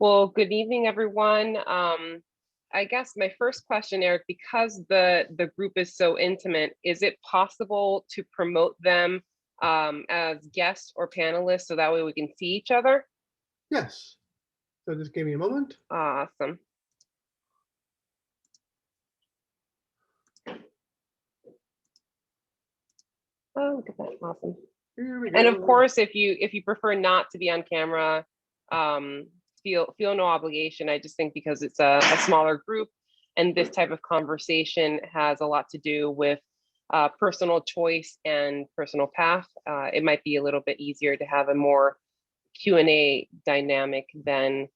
Well, good evening, everyone. I guess my first question, Eric, because the group is so intimate, is it possible to promote them as guests or panelists so that way we can see each other? Yes. So just give me a moment. Awesome. Oh, look at that. Awesome. Here we And of go. course, if you prefer not to be on camera, um, feel no obligation. I just think because it's a smaller group and this type of conversation has a lot to do with personal choice and personal path, it might be a little bit easier to have a more Q&A dynamic than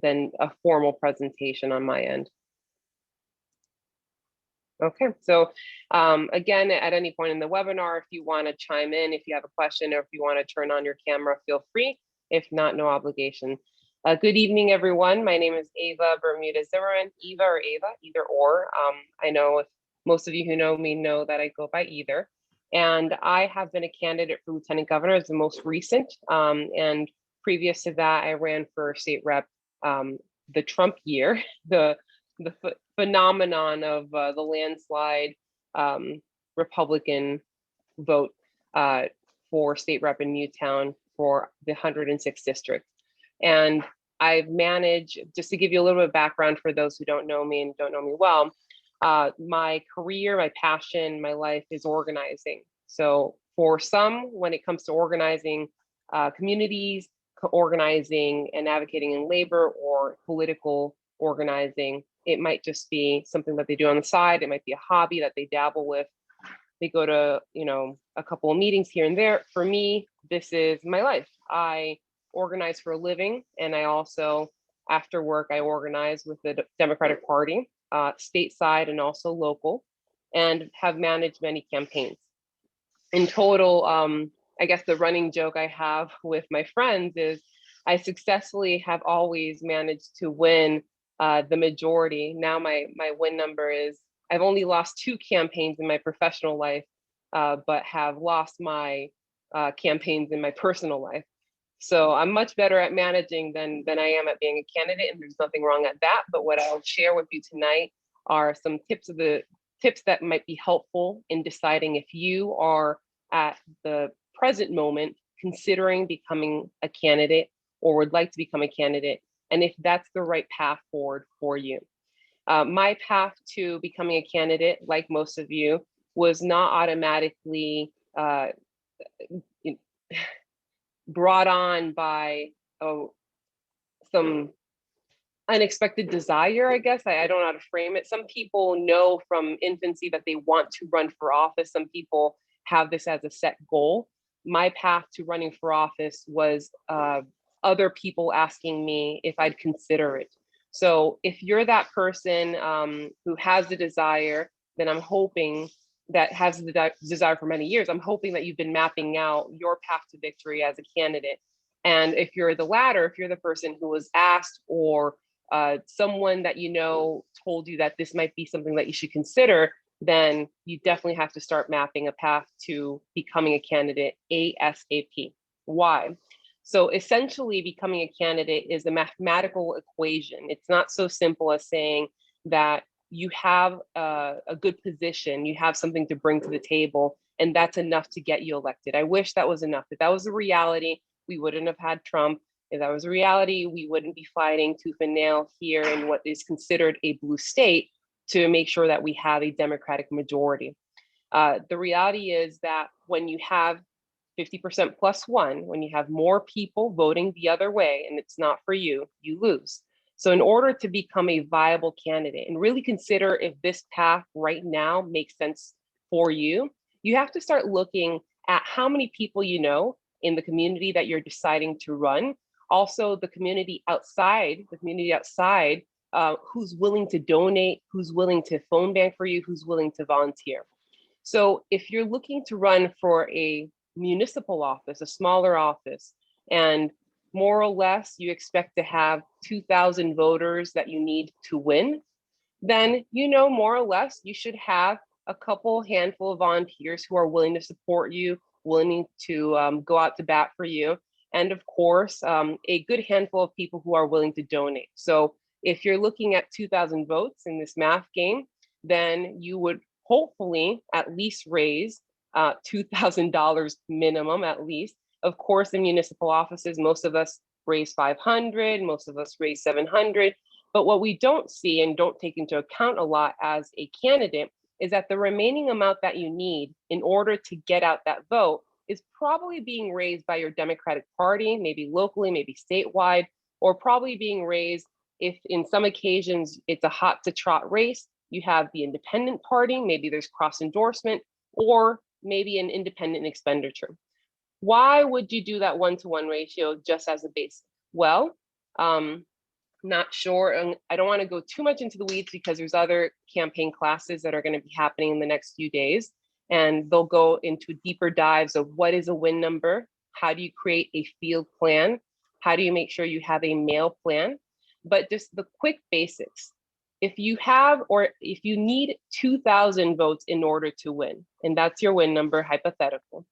a formal presentation on my end. Okay, so again, at any point in the webinar, if you want to chime in, if you have a question, or if you want to turn on your camera, feel free. If not, no obligation. Good evening, everyone. My name is Ava Bermuda Zimmerman, Eva or Ava, either or. I know if most of you who know me know that I go by either. And I have been a candidate for Lieutenant Governor as the most recent. And previous to that, I ran for state rep the Trump year, the phenomenon of the landslide Republican vote for state rep in Newtown for the 106th district. And I've managed, just to give you a little bit of background for those who don't know me and don't know me well, my career, my passion, my life is organizing. So for some, when it comes to organizing communities, organizing and advocating in labor or political organizing, it might just be something that they do on the side. It might be a hobby that they dabble with. They go to, a couple of meetings here and there. For me, this is my life. I organize for a living, and I also, after work, I organize with the Democratic Party, stateside and also local, and have managed many campaigns. In total, I guess the running joke I have with my friends is I successfully have always managed to win the majority. Now my win number is, I've only lost 2 campaigns in my professional life, but have lost my campaigns in my personal life. So I'm much better at managing than I am at being a candidate, and there's nothing wrong at that. But what I'll share with you tonight are some tips that might be helpful in deciding if you are at the present moment considering becoming a candidate or would like to become a candidate, and if that's the right path forward for you. My path to becoming a candidate, like most of you, was not automatically brought on by some unexpected desire, I guess. I don't know how to frame it. Some people know from infancy that they want to run for office. Some people have this as a set goal. My path to running for office was other people asking me if I'd consider it. So if you're that person who has the desire, then I'm hoping that has the desire for many years, I'm hoping that you've been mapping out your path to victory as a candidate. And if you're the latter, if you're the person who was asked or someone that told you that this might be something that you should consider, then you definitely have to start mapping a path to becoming a candidate ASAP. Why? So essentially, becoming a candidate is a mathematical equation. It's not so simple as saying that you have a good position, you have something to bring to the table, and that's enough to get you elected. I wish that was enough. If that was a reality, we wouldn't have had Trump. If that was a reality, we wouldn't be fighting tooth and nail here in what is considered a blue state to make sure that we have a Democratic majority. The reality is that when you have 50% plus one, when you have more people voting the other way and it's not for you, you lose. So in order to become a viable candidate and really consider if this path right now makes sense for you, you have to start looking at how many people you know in the community that you're deciding to run. Also, the community outside, who's willing to donate, who's willing to phone bank for you, who's willing to volunteer. So if you're looking to run for a municipal office, a smaller office, and more or less you expect to have 2,000 voters that you need to win, then more or less you should have a handful of volunteers who are willing to support you, willing to go out to bat for you. and of course, a good handful of people who are willing to donate. So if you're looking at 2,000 votes in this math game, then you would hopefully at least raise $2,000 minimum at least. Of course, in municipal offices, most of us raise 500, most of us raise 700. But what we don't see and don't take into account a lot as a candidate is that the remaining amount that you need in order to get out that vote is probably being raised by your Democratic Party, maybe locally, maybe statewide, or probably being raised if in some occasions it's a hot to trot race, you have the independent party, maybe there's cross endorsement, or maybe an independent expenditure. Why would you do that 1-to-1 ratio just as a base? Well, not sure. And I don't want to go too much into the weeds because there's other campaign classes that are going to be happening in the next few days. And they'll go into deeper dives of what is a win number? How do you create a field plan? How do you make sure you have a mail plan? But just the quick basics. If you have, or if you need 2,000 votes in order to win, and that's your win number, hypothetical.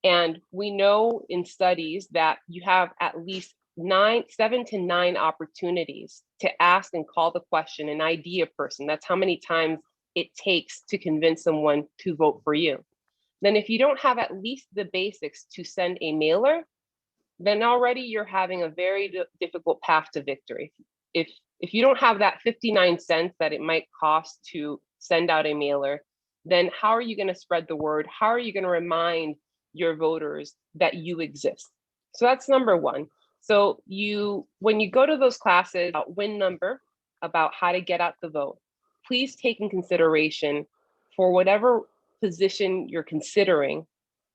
And we know in studies that you have at least 7 to 9 opportunities to ask and call the question, an idea person. That's how many times it takes to convince someone to vote for you. Then if you don't have at least the basics to send a mailer, then already you're having a very difficult path to victory. If you don't have that 59 cents that it might cost to send out a mailer, then how are you going to spread the word? How are you going to remind your voters that you exist? So that's number one. So when you go to those classes about win number, about how to get out the vote, please take in consideration for whatever position you're considering,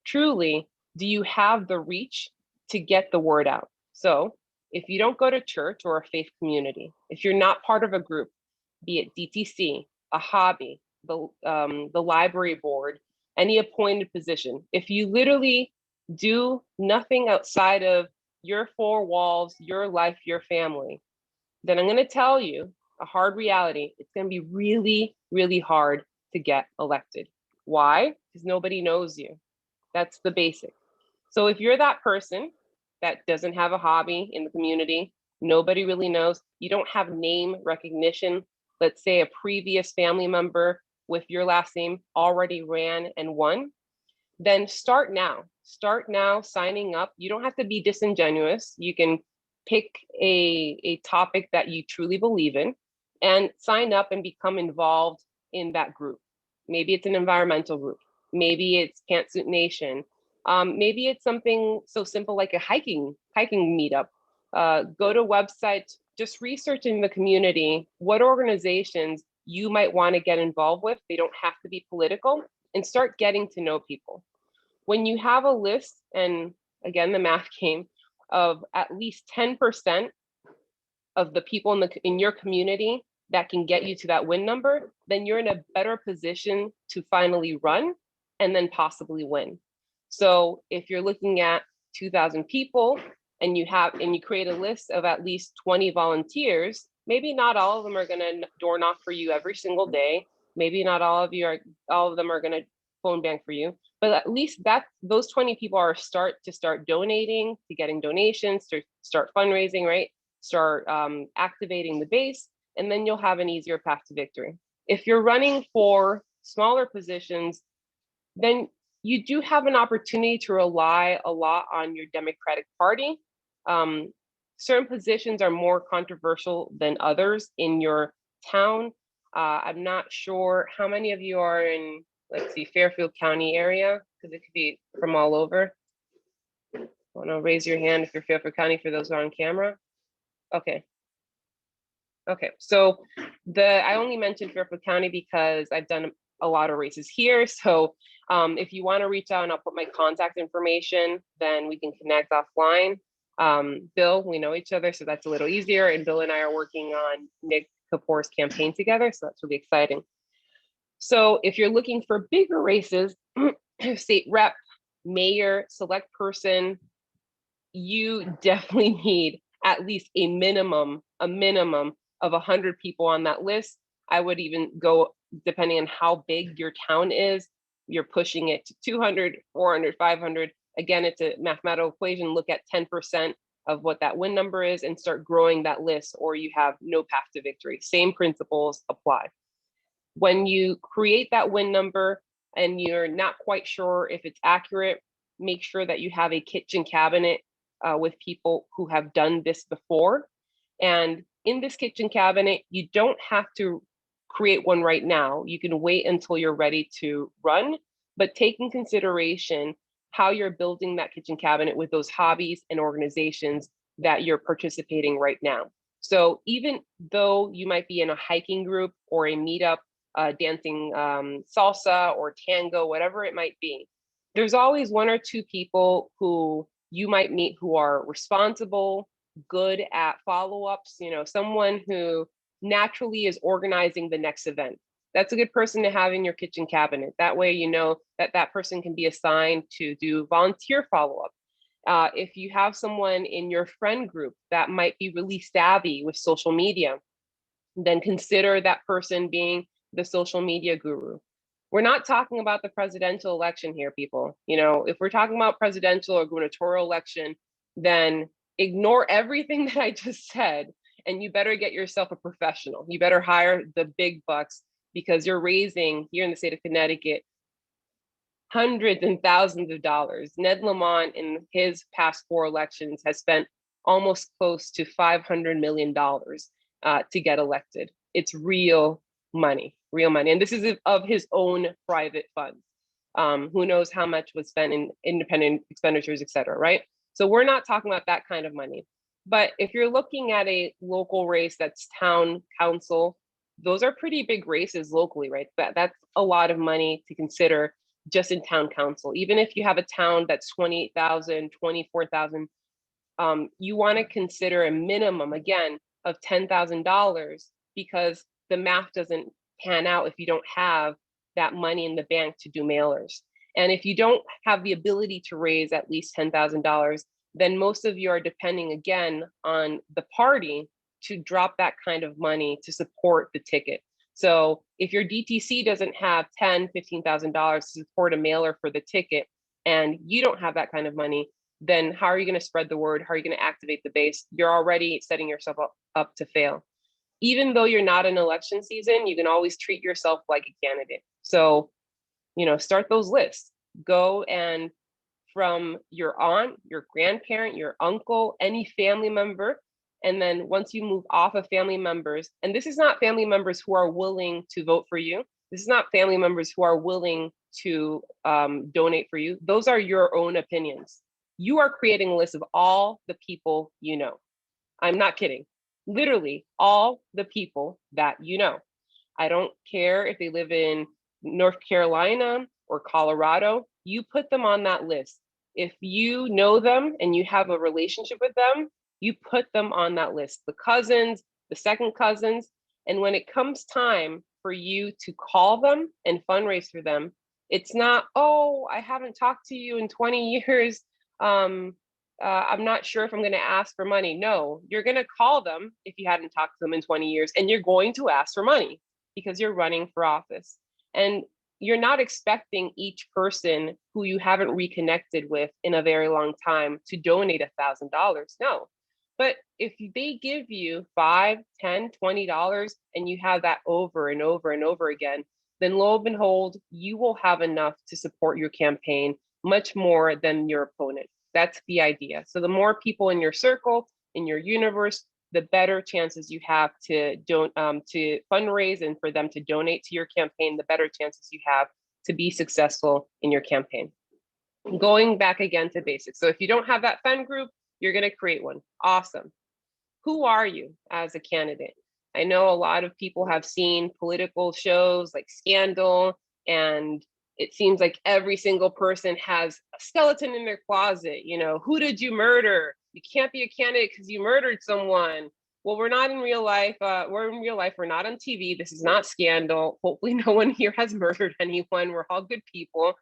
truly, do you have the reach to get the word out? So if you don't go to church or a faith community, if you're not part of a group, be it DTC, a hobby, the library board, any appointed position, if you literally do nothing outside of your 4 walls, your life, your family, then I'm going to tell you a hard reality. It's going to be really, really hard to get elected. Why? Because nobody knows you. That's the basic. So if you're that person that doesn't have a hobby in the community, nobody really knows, you don't have name recognition, let's say a previous family member with your last name already ran and won, then start now. Start now signing up. You don't have to be disingenuous. You can pick a topic that you truly believe in and sign up and become involved in that group. Maybe it's an environmental group. Maybe it's Pantsuit Nation. Maybe it's something so simple like a hiking meetup. Go to websites, just research in the community what organizations you might want to get involved with. They don't have to be political, and start getting to know people. When you have a list, and again, the math game of at least 10% of the people in your community that can get you to that win number, then you're in a better position to finally run and then possibly win. So if you're looking at 2,000 people and you create a list of at least 20 volunteers, maybe not all of them are going to door knock for you every single day. Maybe not all of them are going to phone bank for you, but at least those 20 people are start donating, to getting donations, to start fundraising, right? Start activating the base, and then you'll have an easier path to victory. If you're running for smaller positions, then you do have an opportunity to rely a lot on your Democratic Party. Certain positions are more controversial than others in your town. I'm not sure how many of you are in, let's see, Fairfield County area, because it could be from all over. Want to raise your hand if you're Fairfield County for those who are on camera? Okay. Okay, so I only mentioned Fairfield County because I've done a lot of races here. So if you want to reach out, and I'll put my contact information, then we can connect offline. Bill, we know each other, so that's a little easier. And Bill and I are working on Nick Kapoor's campaign together, so that's really exciting. So if you're looking for bigger races, state rep, mayor, select person, you definitely need at least a minimum of 100 people on that list. I would even go, depending on how big your town is, you're pushing it to 200, 400, 500. Again, it's a mathematical equation. Look at 10% of what that win number is and start growing that list, or you have no path to victory. Same principles apply. When you create that win number and you're not quite sure if it's accurate, make sure that you have a kitchen cabinet with people who have done this before. And in this kitchen cabinet, you don't have to create one right now. You can wait until you're ready to run, but take in consideration how you're building that kitchen cabinet with those hobbies and organizations that you're participating right now. So even though you might be in a hiking group or a meetup, dancing salsa or tango, whatever it might be, there's always one or two people who you might meet who are responsible, good at follow-ups, someone who naturally is organizing the next event. That's a good person to have in your kitchen cabinet. That way, you know that that person can be assigned to do volunteer follow-up. If you have someone in your friend group that might be really savvy with social media, then consider that person being the social media guru. We're not talking about the presidential election here, people. If we're talking about presidential or gubernatorial election, then ignore everything that I just said, and you better get yourself a professional. You better hire the big bucks, because you're raising, here in the state of Connecticut, hundreds and thousands of dollars. Ned Lamont, in his past 4 elections, has spent almost close to $500 million to get elected. It's real money. And this is of his own private funds. Who knows how much was spent in independent expenditures, et cetera, right? So we're not talking about that kind of money. But if you're looking at a local race that's town council, those are pretty big races locally, right? That's a lot of money to consider just in town council. Even if you have a town that's 28,000, 24,000, you want to consider a minimum, again, of $10,000, because the math doesn't pan out if you don't have that money in the bank to do mailers. And if you don't have the ability to raise at least $10,000, then most of you are depending again on the party to drop that kind of money to support the ticket. So if your DTC doesn't have $10,000, $15,000 to support a mailer for the ticket, and you don't have that kind of money, then how are you going to spread the word? How are you going to activate the base? You're already setting yourself up to fail. Even though you're not in election season, you can always treat yourself like a candidate. So, start those lists. Go and from your aunt, your grandparent, your uncle, any family member. And then once you move off of family members, and this is not family members who are willing to vote for you. This is not family members who are willing to donate for you. Those are your own opinions. You are creating a list of all the people you know. I'm not kidding. Literally all the people that you know. I don't care if they live in North Carolina or Colorado, you put them on that list. If you know them and you have a relationship with them, you put them on that list, the cousins, the second cousins. And when it comes time for you to call them and fundraise for them, it's not, oh, I haven't talked to you in 20 years. I'm not sure if I'm going to ask for money. No, you're going to call them if you hadn't talked to them in 20 years, and you're going to ask for money because you're running for office. And you're not expecting each person who you haven't reconnected with in a very long time to donate $1,000. No. But if they give you $5, $10, $20, and you have that over and over and over again, then lo and behold, you will have enough to support your campaign much more than your opponent. That's the idea. So the more people in your circle, in your universe, the better chances you have to fundraise and for them to donate to your campaign, the better chances you have to be successful in your campaign. Going back again to basics. So if you don't have that friend group, you're going to create one. Awesome. Who are you as a candidate? I know a lot of people have seen political shows like Scandal, and it seems like every single person has a skeleton in their closet. Who did you murder? You can't be a candidate because you murdered someone. Well, we're not in real life. We're in real life. We're not on TV. This is not Scandal. Hopefully no one here has murdered anyone. We're all good people.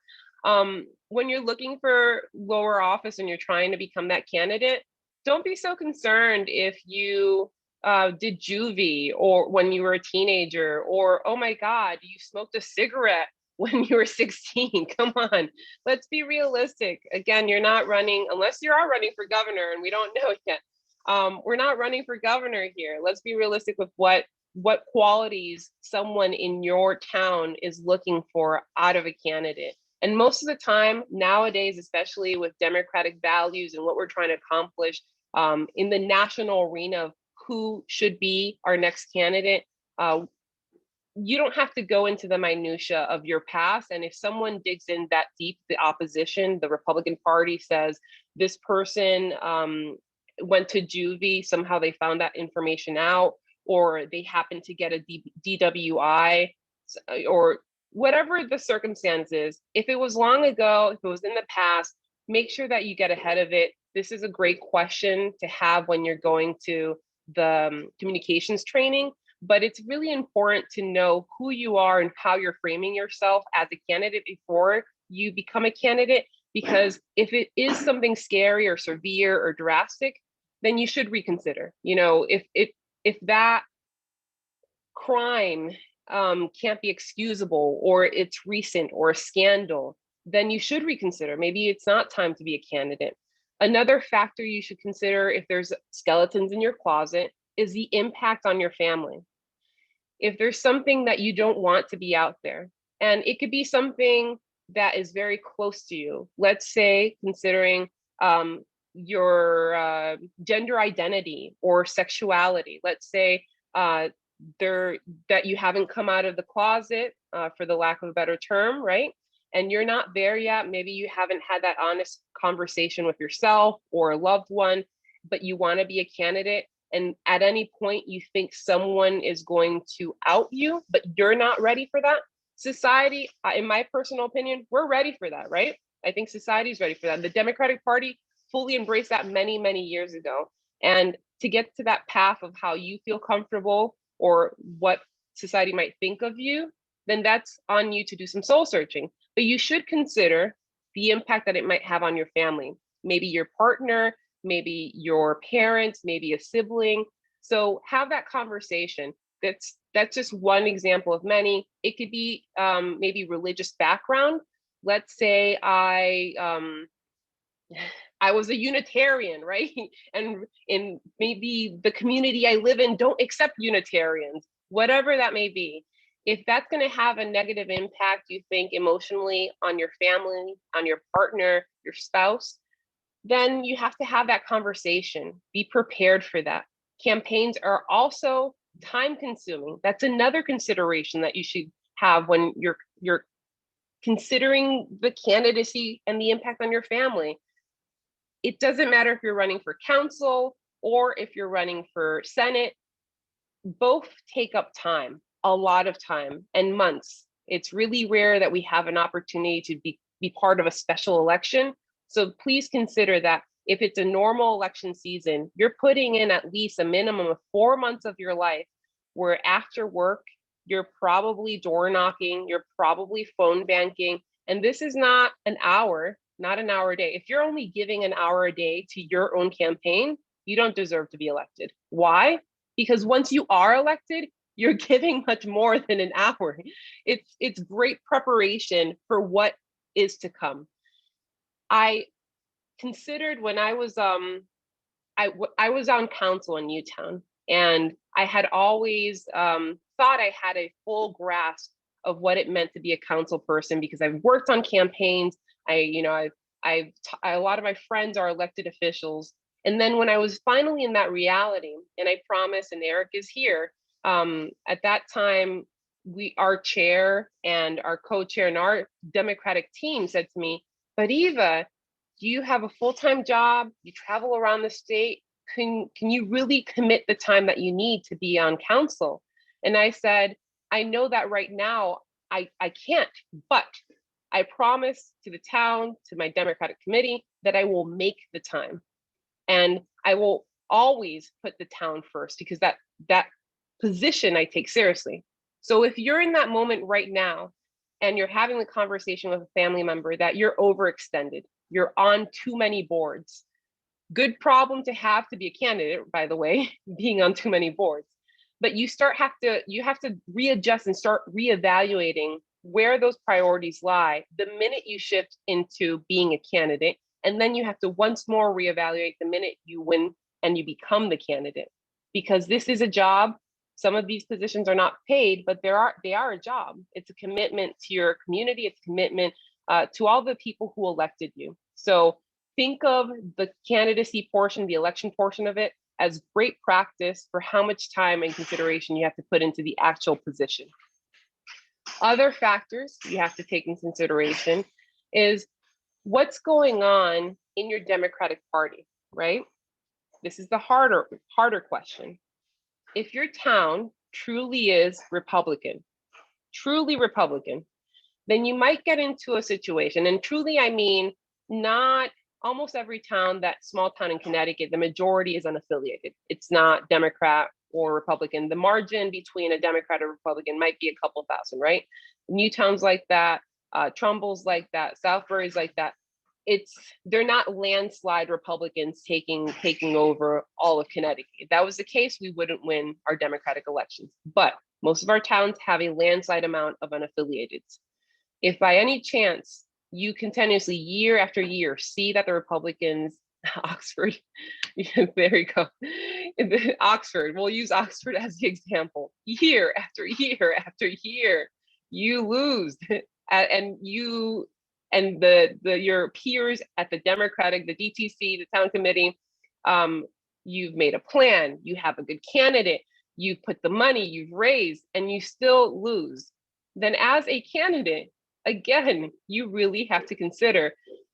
When you're looking for lower office and you're trying to become that candidate, don't be so concerned if you did juvie or when you were a teenager, or, oh my God, you smoked a cigarette when you were 16. Come on, let's be realistic. Again, you're not running, unless you are running for governor, and we don't know yet. We're not running for governor here. Let's be realistic with what qualities someone in your town is looking for out of a candidate. And most of the time nowadays, especially with democratic values and what we're trying to accomplish in the national arena of who should be our next candidate, you don't have to go into the minutia of your past. And if someone digs in that deep, the opposition, the Republican Party says this person went to juvie, somehow they found that information out, or they happen to get a DWI, or whatever the circumstances, if it was long ago, if it was in the past, make sure that you get ahead of it. This is a great question to have when you're going to the communications training, but it's really important to know who you are and how you're framing yourself as a candidate before you become a candidate, because if it is something scary or severe or drastic, then you should reconsider. You know, if that crime can't be excusable, or it's recent or a scandal, then you should reconsider. Maybe it's not time to be a candidate. Another factor you should consider if there's skeletons in your closet is the impact on your family. If there's something that you don't want to be out there, and it could be something that is very close to you, let's say considering your gender identity or sexuality, let's say that you haven't come out of the closet, for the lack of a better term, right? And you're not there yet. Maybe you haven't had that honest conversation with yourself or a loved one, but you want to be a candidate. And at any point you think someone is going to out you, but you're not ready for that. Society, in my personal opinion, we're ready for that, right? I think society is ready for that. The Democratic Party fully embraced that many, many years ago. And to get to that path of how you feel comfortable or what society might think of you, then that's on you to do some soul searching. But you should consider the impact that it might have on your family, maybe your partner, maybe your parents, maybe a sibling. So have that conversation. That's just one example of many. It could be maybe religious background. Let's say I was a Unitarian, right? And in maybe the community I live in don't accept Unitarians, whatever that may be. If that's going to have a negative impact, you think emotionally on your family, on your partner, your spouse, then you have to have that conversation. Be prepared for that. Campaigns are also time consuming. That's another consideration that you should have when you're considering the candidacy and the impact on your family. It doesn't matter if you're running for council or if you're running for Senate, both take up time, a lot of time and months. It's really rare that we have an opportunity to be part of a special election. So please consider that if it's a normal election season, you're putting in at least a minimum of 4 months of your life where after work, you're probably door knocking, you're probably phone banking. And this is not an hour a day. If you're only giving an hour a day to your own campaign, you don't deserve to be elected. Why? Because once you are elected, you're giving much more than an hour. It's great preparation for what is to come. I considered when I was on council in Newtown, and I had always thought I had a full grasp of what it meant to be a council person because I've worked on campaigns. A lot of my friends are elected officials. And then when I was finally in that reality, and I promise, and Eric is here, at that time, our chair and our co-chair and our Democratic team said to me, "But Eva, do you have a full-time job? You travel around the state. Can you really commit the time that you need to be on council?" And I said, "I know that right now I can't, but I promise to the town, to my Democratic committee, that I will make the time. And I will always put the town first because that position I take seriously." So if you're in that moment right now and you're having the conversation with a family member that you're overextended, you're on too many boards, good problem to have to be a candidate, by the way, being on too many boards. But you have to readjust and start reevaluating where those priorities lie the minute you shift into being a candidate. And then you have to once more reevaluate the minute you win and you become the candidate. Because this is a job. Some of these positions are not paid, but they are a job. It's a commitment to your community. It's a commitment to all the people who elected you. So think of the candidacy portion, the election portion of it, as great practice for how much time and consideration you have to put into the actual position. Other factors you have to take into consideration is what's going on in your Democratic Party, right? This is the harder question. If your town truly is Republican, then you might get into a situation, and truly I mean not almost every town, that small town in Connecticut, the majority is unaffiliated. It's not Democrat or Republican. The margin between a Democrat or Republican might be a couple thousand, right? New towns like that, Trumbull's like that, Southbury's like that. They're not landslide Republicans taking over all of Connecticut. If that was the case, we wouldn't win our Democratic elections. But most of our towns have a landslide amount of unaffiliateds. If by any chance you continuously, year after year, see that the Republicans, Oxford, there you go, Oxford, we'll use Oxford as the example, year after year after year, you lose, and your peers at the Democratic, the DTC, the town committee, you've made a plan, you have a good candidate, you've put the money, you've raised, and you still lose. Then as a candidate, again, you really have to consider,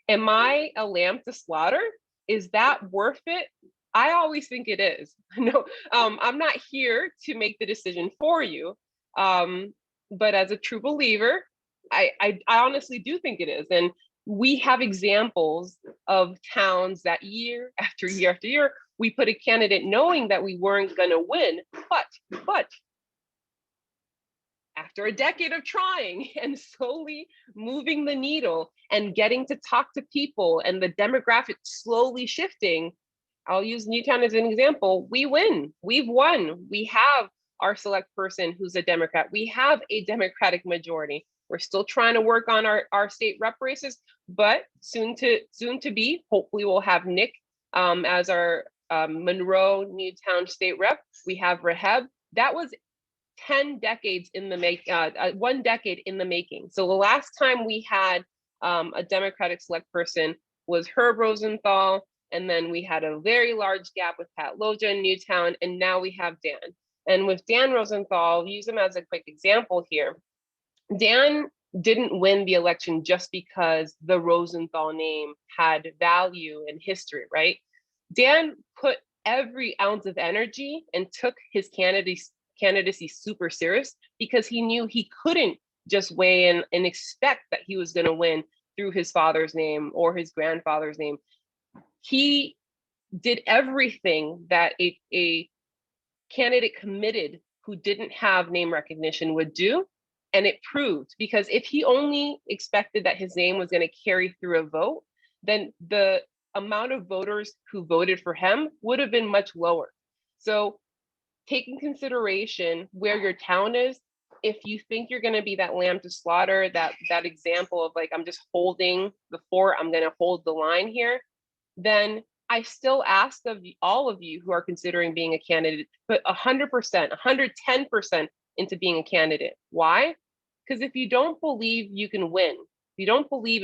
am I a lamb to slaughter? Is that worth it? I always think it is. No, I'm not here to make the decision for you. But as a true believer, I honestly do think it is. And we have examples of towns that year after year after year, we put a candidate knowing that we weren't going to win, but after a decade of trying and slowly moving the needle and getting to talk to people and the demographic slowly shifting, I'll use Newtown as an example, we win, we've won. We have our select person who's a Democrat. We have a Democratic majority. We're still trying to work on our state rep races, but soon to be, hopefully we'll have Nick as our Monroe Newtown state rep. We have Raheb. That was 10 decades in the 1 decade in the making. So the last time we had a Democratic select person was Herb Rosenthal, and then we had a very large gap with Pat Loja in Newtown, and now we have Dan. And with Dan Rosenthal, use him as a quick example here. Dan didn't win the election just because the Rosenthal name had value in history, right? Dan put every ounce of energy and took his candidacy super serious because he knew he couldn't just weigh in and expect that he was going to win through his father's name or his grandfather's name. He did everything that a candidate committed who didn't have name recognition would do. And it proved, because if he only expected that his name was going to carry through a vote, then the amount of voters who voted for him would have been much lower. So take in consideration where your town is. If you think you're going to be that lamb to slaughter, that example of like, I'm just holding the fort, I'm going to hold the line here, then I still ask of all of you who are considering being a candidate, put 100%, 110% into being a candidate. Why? Because if you don't believe you can win, if you don't believe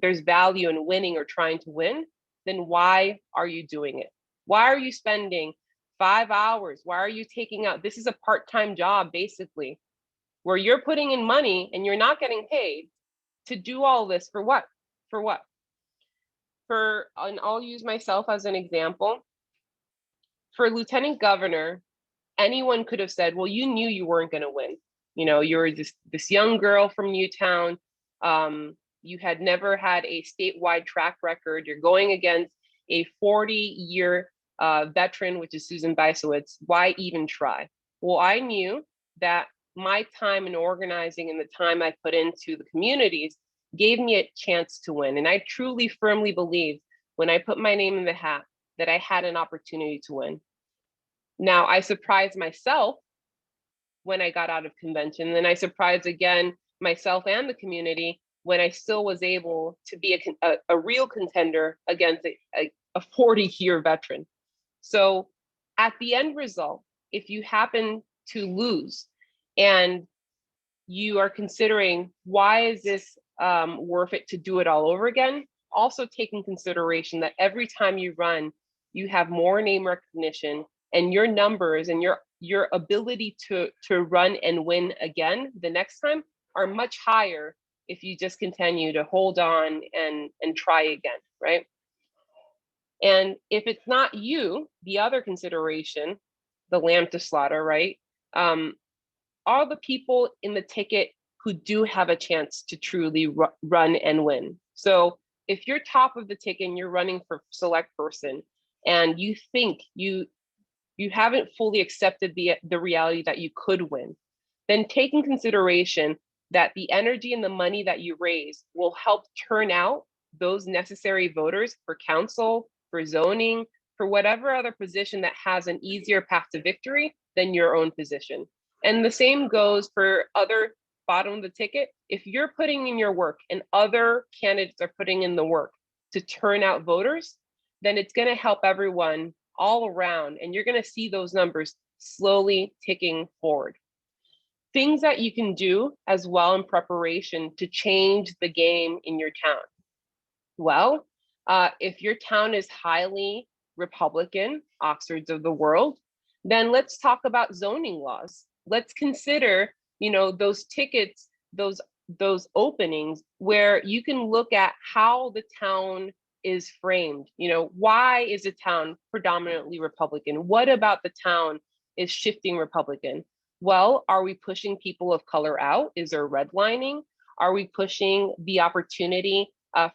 there's value in winning or trying to win, then why are you doing it? Why are you spending 5 hours? Why are you taking out, this is a part-time job basically, where you're putting in money and you're not getting paid to do all this for what? For what? And I'll use myself as an example. For lieutenant governor, anyone could have said, well, you knew you weren't going to win. You know, you were this young girl from Newtown. You had never had a statewide track record. You're going against a 40-year veteran, which is Susan Beisowitz. Why even try? Well, I knew that my time in organizing and the time I put into the communities gave me a chance to win. And I truly, firmly believe when I put my name in the hat that I had an opportunity to win. Now, I surprised myself when I got out of convention, and I surprised again myself and the community when I still was able to be a real contender against a 40-year veteran. So at the end result, if you happen to lose and you are considering, why is this worth it to do it all over again? Also take in consideration that every time you run, you have more name recognition, and your numbers and your ability to run and win again the next time are much higher if you just continue to hold on and try again, right? And if it's not you, the other consideration, the lamb to slaughter, right? All the people in the ticket who do have a chance to truly run and win. So if you're top of the ticket and you're running for select person, and you think you haven't fully accepted the reality that you could win, then take in consideration that the energy and the money that you raise will help turn out those necessary voters for council, for zoning, for whatever other position that has an easier path to victory than your own position. And the same goes for other bottom of the ticket. If you're putting in your work and other candidates are putting in the work to turn out voters, then it's going to help everyone all around, and you're going to see those numbers slowly ticking forward. Things that you can do as well in preparation to change the game in your town. Well, if your town is highly Republican, Oxfords of the world, then let's talk about zoning laws. Let's consider, those tickets, those openings where you can look at how the town is framed. Why is the town predominantly Republican? What about the town is shifting Republican? Well, are we pushing people of color out? Is there redlining? Are we pushing the opportunity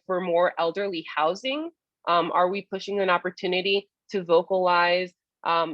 for more elderly housing? Are we pushing an opportunity to vocalize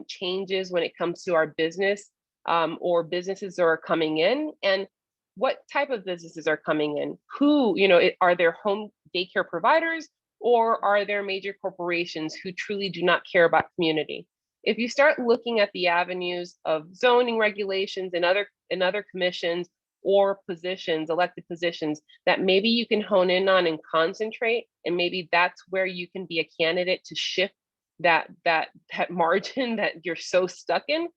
changes when it comes to our business or businesses that are coming in? And what type of businesses are coming in? Who, are there home daycare providers, or are there major corporations who truly do not care about community? If you start looking at the avenues of zoning regulations and other commissions or positions, elected positions, that maybe you can hone in on and concentrate, and maybe that's where you can be a candidate to shift that margin that you're so stuck in,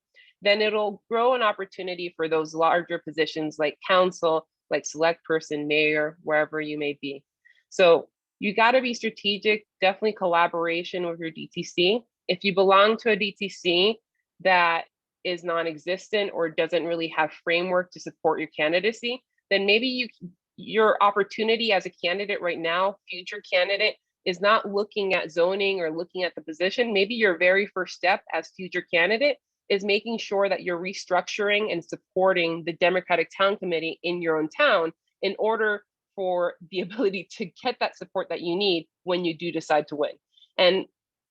then it'll grow an opportunity for those larger positions like council, like select person, mayor, wherever you may be. So you got to be strategic, definitely collaboration with your DTC. If you belong to a DTC that is non-existent or doesn't really have framework to support your candidacy, then maybe your opportunity as a candidate right now, future candidate, is not looking at zoning or looking at the position. Maybe your very first step as future candidate is making sure that you're restructuring and supporting the Democratic Town Committee in your own town in order for the ability to get that support that you need when you do decide to win. And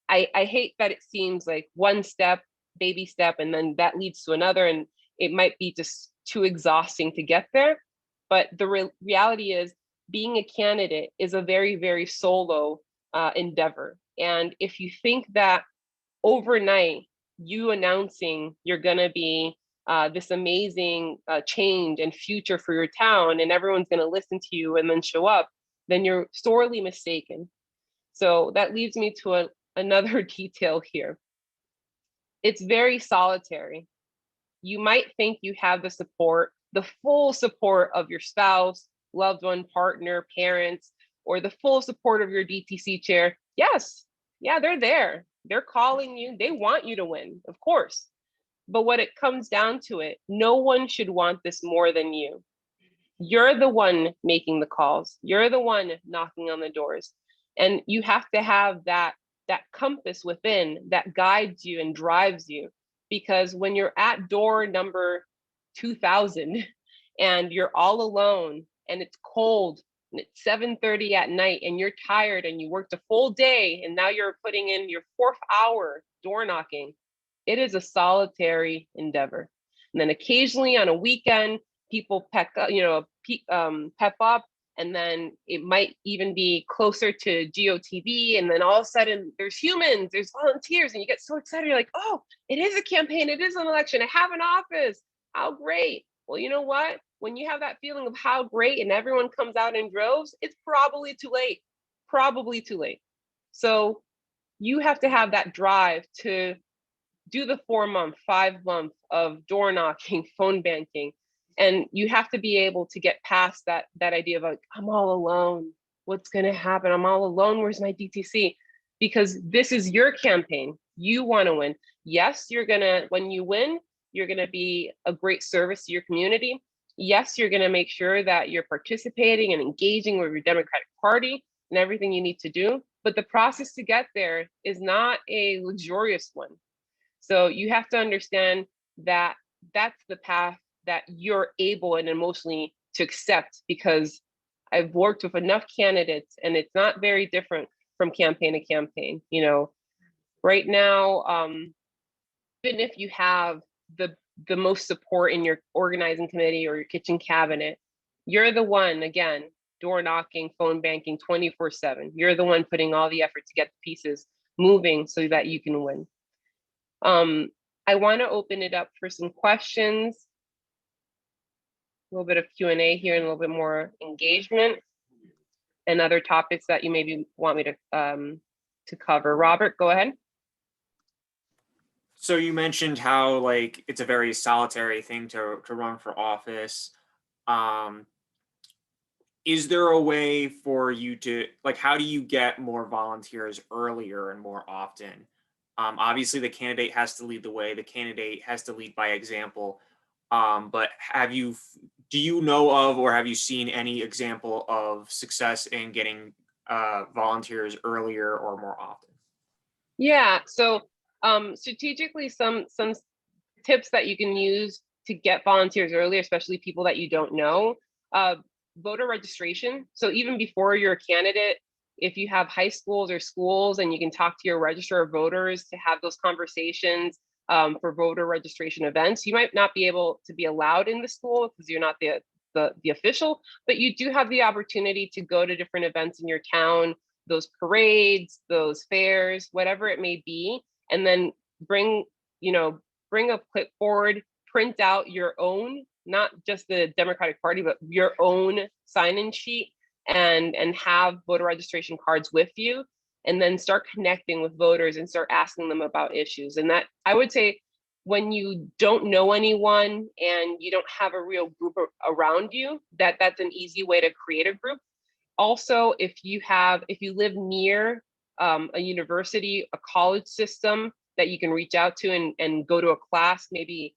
I hate that it seems like one step, baby step, and then that leads to another, and it might be just too exhausting to get there. But the reality is, being a candidate is a very, very solo endeavor. And if you think that overnight, you announcing you're gonna be this amazing change and future for your town, and everyone's gonna listen to you and then show up, then you're sorely mistaken. So that leads me to another detail here. It's very solitary. You might think you have the support, the full support of your spouse, loved one, partner, parents, or the full support of your DTC chair. Yes, yeah, they're there. They're calling you. They want you to win, of course. But what it comes down to it, no one should want this more than you. You're the one making the calls. You're the one knocking on the doors. And you have to have that compass within that guides you and drives you. Because when you're at door number 2000 and you're all alone and it's cold and it's 7:30 at night and you're tired and you worked a full day and now you're putting in your 4th hour door knocking, it is a solitary endeavor. And then occasionally on a weekend, people pep up, and then it might even be closer to GOTV, and then all of a sudden there's humans, there's volunteers, and you get so excited. You're like, oh, it is a campaign, it is an election, I have an office. How great. Well, you know what? when you have that feeling of how great and everyone comes out in droves, it's probably too late. Probably too late. So you have to have that drive to do the 4-month, 5-month of door knocking, phone banking. And you have to be able to get past that idea of like, I'm all alone. What's gonna happen? I'm all alone. Where's my DTC? Because this is your campaign. You want to win. Yes, when you win, you're gonna be a great service to your community. Yes, you're gonna make sure that you're participating and engaging with your Democratic Party and everything you need to do. But the process to get there is not a luxurious one. So you have to understand that that's the path that you're able and emotionally to accept, because I've worked with enough candidates and it's not very different from campaign to campaign. Right now, even if you have the most support in your organizing committee or your kitchen cabinet, you're the one, again, door knocking, phone banking 24/7. You're the one putting all the effort to get the pieces moving so that you can win. I want to open it up for some questions, a little bit of Q&A here and a little bit more engagement and other topics that you maybe want me to cover. Robert, go ahead. So you mentioned how like it's a very solitary thing to run for office. Is there a way for you to, like, how do you get more volunteers earlier and more often? Obviously the candidate has to lead the way, the candidate has to lead by example. But do you know of, or have you seen any example of success in getting volunteers earlier or more often? Yeah, so strategically, some tips that you can use to get volunteers earlier, especially people that you don't know. Voter registration. So even before you're a candidate, if you have high schools or schools and you can talk to your registrar of voters to have those conversations for voter registration events, you might not be able to be allowed in the school because you're not the official, but you do have the opportunity to go to different events in your town, those parades, those fairs, whatever it may be, and then bring a clipboard, print out your own, not just the Democratic Party, but your own sign-in sheet, and have voter registration cards with you, and then start connecting with voters and start asking them about issues. And that, I would say, when you don't know anyone and you don't have a real group around you, that's an easy way to create a group. Also, if you live near a university, a college system that you can reach out to and go to a class, maybe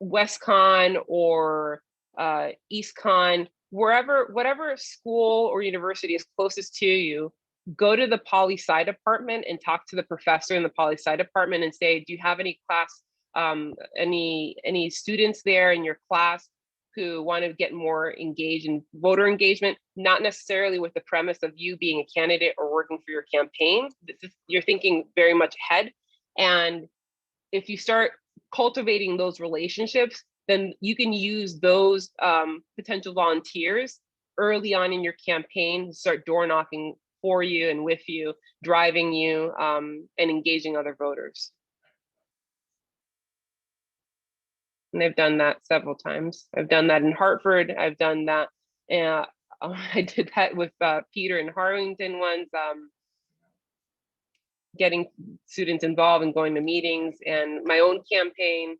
WestCon or EastCon, whatever school or university is closest to you, go to the poli-sci department and talk to the professor in the poli-sci department and say, do you have any class, any students there in your class who want to get more engaged in voter engagement, not necessarily with the premise of you being a candidate or working for your campaign. You're thinking very much ahead. And if you start cultivating those relationships, then you can use those potential volunteers early on in your campaign to start door knocking for you and with you, driving you, and engaging other voters. And they've done that several times. I've done that in Hartford. I've done that. I did that with Peter in Harlingen once, getting students involved and going to meetings. And my own campaign,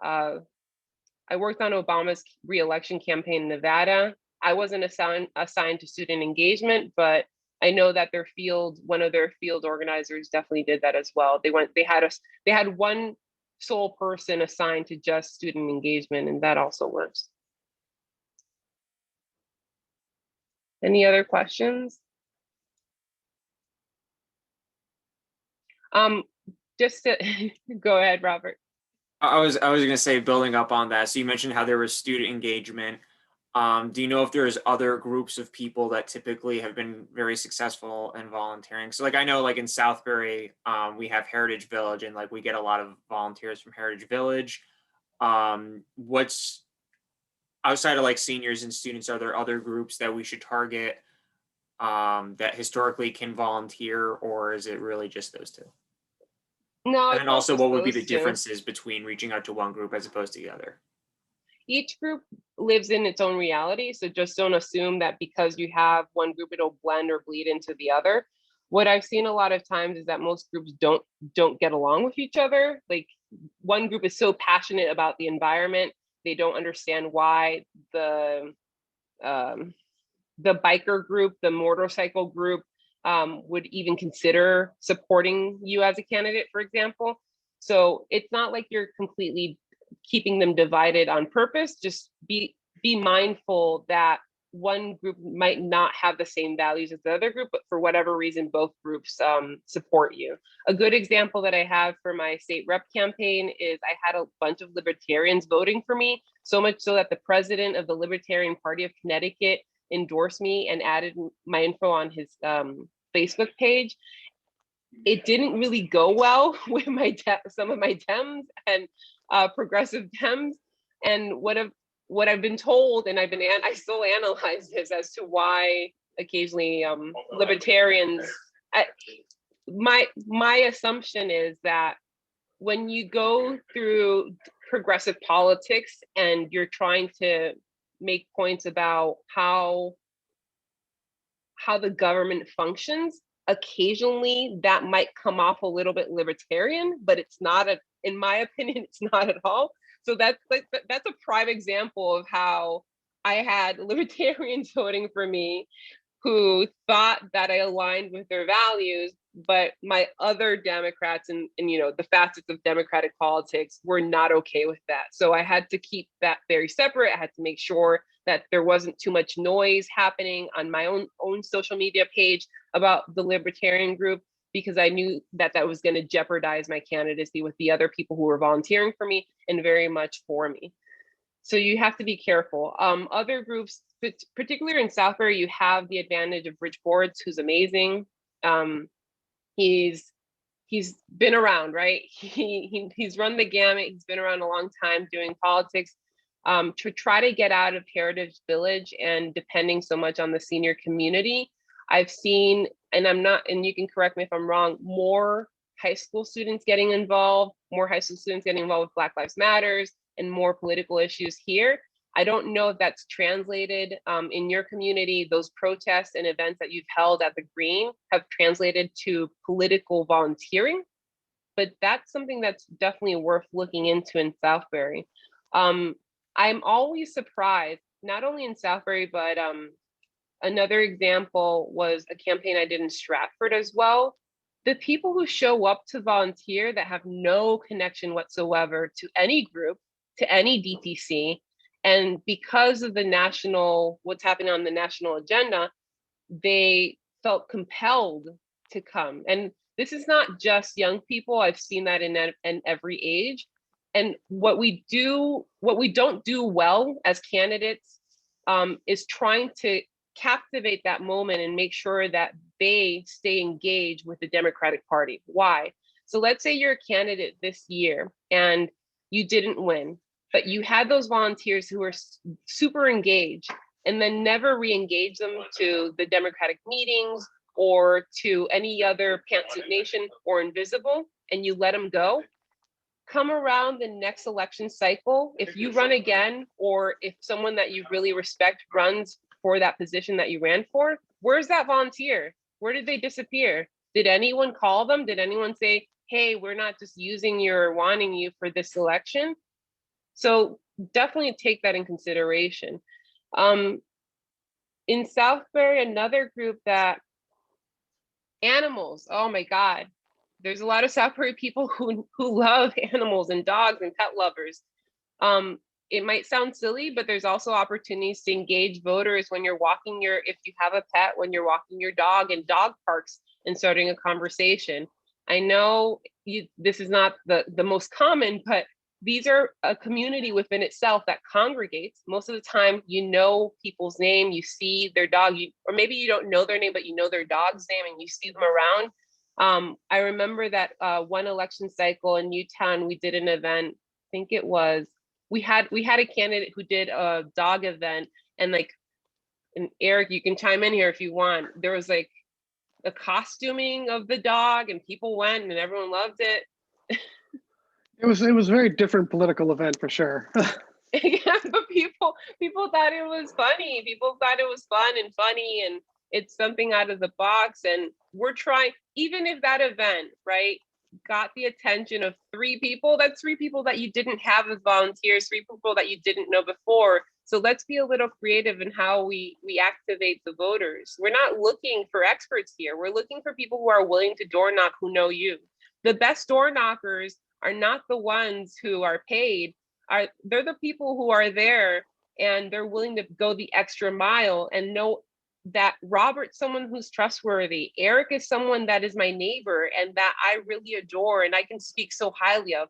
I worked on Obama's re-election campaign in Nevada. I wasn't assigned to student engagement, but I know that one of their field organizers definitely did that as well. They had one sole person assigned to just student engagement, and that also works. Any other questions? Just to go ahead, Robert. I was going to say, building up on that. So you mentioned how there was student engagement. Do you know if there's other groups of people that typically have been very successful in volunteering? So like, I know like in Southbury, we have Heritage Village, and like we get a lot of volunteers from Heritage Village. What's outside of like seniors and students, are there other groups that we should target that historically can volunteer, or is it really just those two? No. And then also, what would be the differences between reaching out to one group as opposed to the other? each group lives in its own reality. So just don't assume that because you have one group, it'll blend or bleed into the other. What I've seen a lot of times is that most groups don't get along with each other. Like one group is so passionate about the environment, they don't understand why the biker group, the motorcycle group, would even consider supporting you as a candidate, for example. So it's not like you're completely keeping them divided on purpose. Just be mindful that one group might not have the same values as the other group, but for whatever reason, both groups support you. A good example that I have for my state rep campaign is I had a bunch of libertarians voting for me, so much so that the president of the Libertarian Party of Connecticut endorsed me and added my info on his Facebook page. It didn't really go well with some of my Dems and progressive Dems. And what I've been told, and I still analyze this as to why occasionally libertarians. My assumption is that when you go through progressive politics and you're trying to make points about how the government functions, occasionally that might come off a little bit libertarian, but it's not in my opinion, it's not at all. So that's a prime example of how I had libertarians voting for me who thought that I aligned with their values, but my other Democrats and the facets of democratic politics were not okay with that. So I had to keep that very separate. I had to make sure that there wasn't too much noise happening on my own social media page about the libertarian group, because I knew that was going to jeopardize my candidacy with the other people who were volunteering for me and very much for me. So you have to be careful. Other groups, particularly in Southbury, you have the advantage of Rich Boards, who's amazing. He's been around, right? He's run the gamut. He's been around a long time doing politics. To try to get out of Heritage Village and depending so much on the senior community, I've seen, and you can correct me if I'm wrong, more high school students getting involved, with Black Lives Matters and more political issues here. I don't know if that's translated in your community. Those protests and events that you've held at the Green have translated to political volunteering, but that's something that's definitely worth looking into in Southbury. I'm always surprised, not only in Southbury, but another example was a campaign I did in Stratford as well. The people who show up to volunteer that have no connection whatsoever to any group, to any DTC, and because of what's happening on the national agenda, they felt compelled to come. And this is not just young people. I've seen that in every age. And what we don't do well as candidates is trying to captivate that moment and make sure that they stay engaged with the Democratic Party. Why? So let's say you're a candidate this year and you didn't win, but you had those volunteers who were super engaged and then never re-engage them to the Democratic meetings or to any other Pantsuit Nation or Invisible, and you let them go. Come around the next election cycle, if you run again, or if someone that you really respect runs for that position that you ran for, where's that volunteer? Where did they disappear? Did anyone call them? Did anyone say, hey, we're not just using you or wanting you for this election? So definitely take that in consideration. In Southbury, another group that animals, oh my God. There's a lot of Southbury people who love animals and dogs and pet lovers. It might sound silly, but there's also opportunities to engage voters when you're if you have a pet, when you're walking your dog in dog parks and starting a conversation. I know this is not the most common, but these are a community within itself that congregates. Most of the time, you know people's name, you see their dog, or maybe you don't know their name, but you know their dog's name and you see them around. I remember that one election cycle in Newtown, we did an event. I think it was we had a candidate who did a dog event, and Eric, you can chime in here if you want. There was like a costuming of the dog, and people went, and everyone loved it. It was a very different political event for sure. Yeah, but people thought it was funny. People thought it was fun and funny, and it's something out of the box. And we're trying, even if that event, right, got the attention of 3 people, that's 3 people that you didn't have as volunteers, 3 people that you didn't know before. So let's be a little creative in how we activate the voters. We're not looking for experts here. We're looking for people who are willing to door knock, who know you. The best door knockers are not the ones who are paid. They're the people who are there and they're willing to go the extra mile and know that Robert's someone who's trustworthy. Eric is someone that is my neighbor and that I really adore and I can speak so highly of.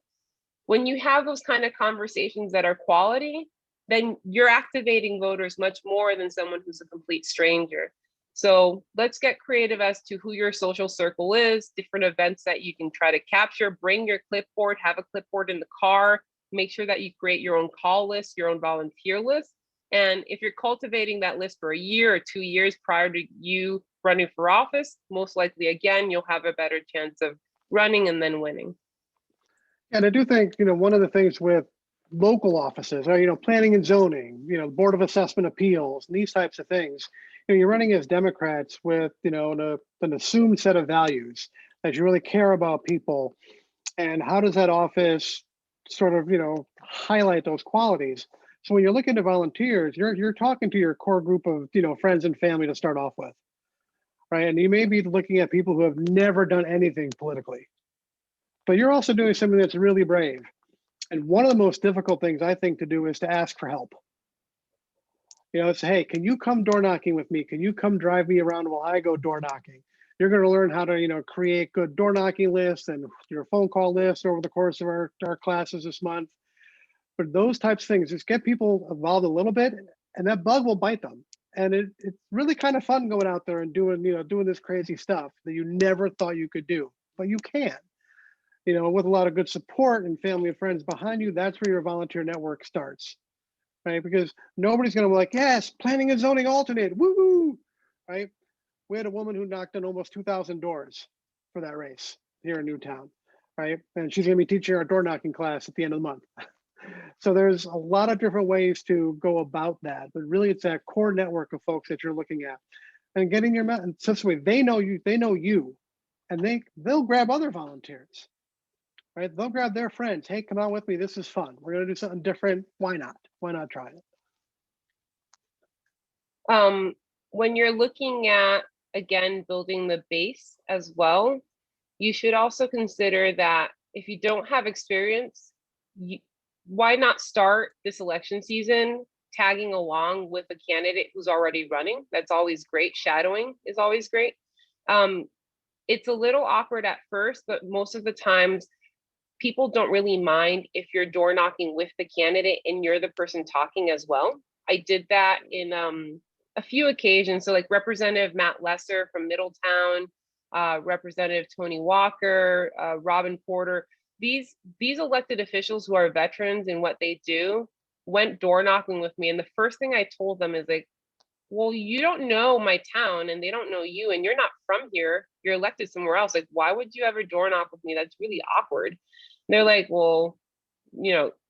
When you have those kind of conversations that are quality, then you're activating voters much more than someone who's a complete stranger. So let's get creative as to who your social circle is, different events that you can try to capture, bring your clipboard, have a clipboard in the car, make sure that you create your own call list, your own volunteer list. And if you're cultivating that list for a year or 2 years prior to you running for office, most likely, again, you'll have a better chance of running and then winning. And I do think, one of the things with local offices or, planning and zoning, Board of Assessment Appeals, and these types of things, you're running as Democrats with, an assumed set of values that you really care about people. And how does that office sort of, highlight those qualities? So when you're looking to volunteers, you're talking to your core group of, friends and family to start off with, right? And you may be looking at people who have never done anything politically, but you're also doing something that's really brave. And one of the most difficult things I think to do is to ask for help. It's, hey, can you come door knocking with me? Can you come drive me around while I go door knocking? You're going to learn how to, create good door knocking lists and your phone call lists over the course of our classes this month. But those types of things, just get people involved a little bit, and that bug will bite them. And it's really kind of fun going out there and doing this crazy stuff that you never thought you could do, but you can. With a lot of good support and family and friends behind you, that's where your volunteer network starts, right? Because nobody's going to be like, yes, planning and zoning alternate, woo, right? We had a woman who knocked on almost 2,000 doors for that race here in Newtown, right? And she's going to be teaching our door knocking class at the end of the month. So there's a lot of different ways to go about that, but really it's that core network of folks that you're looking at and getting your message. This way they know you, and they'll grab other volunteers, right? They'll grab their friends. Hey, come on with me. This is fun. We're going to do something different. Why not? Why not try it? When you're looking at, again, building the base as well, you should also consider that if you don't have experience, why not start this election season tagging along with a candidate who's already running? That's always great. Shadowing is always great. It's a little awkward at first, but most of the times people don't really mind if you're door knocking with the candidate and you're the person talking as well. I did that in a few occasions. So like Representative Matt Lesser from Middletown, Representative Tony Walker, Robin Porter, these elected officials who are veterans in what they do went door knocking with me. And the first thing I told them is like, well, you don't know my town and they don't know you and you're not from here. You're elected somewhere else. Like, why would you ever door knock with me? That's really awkward. And they're like, well,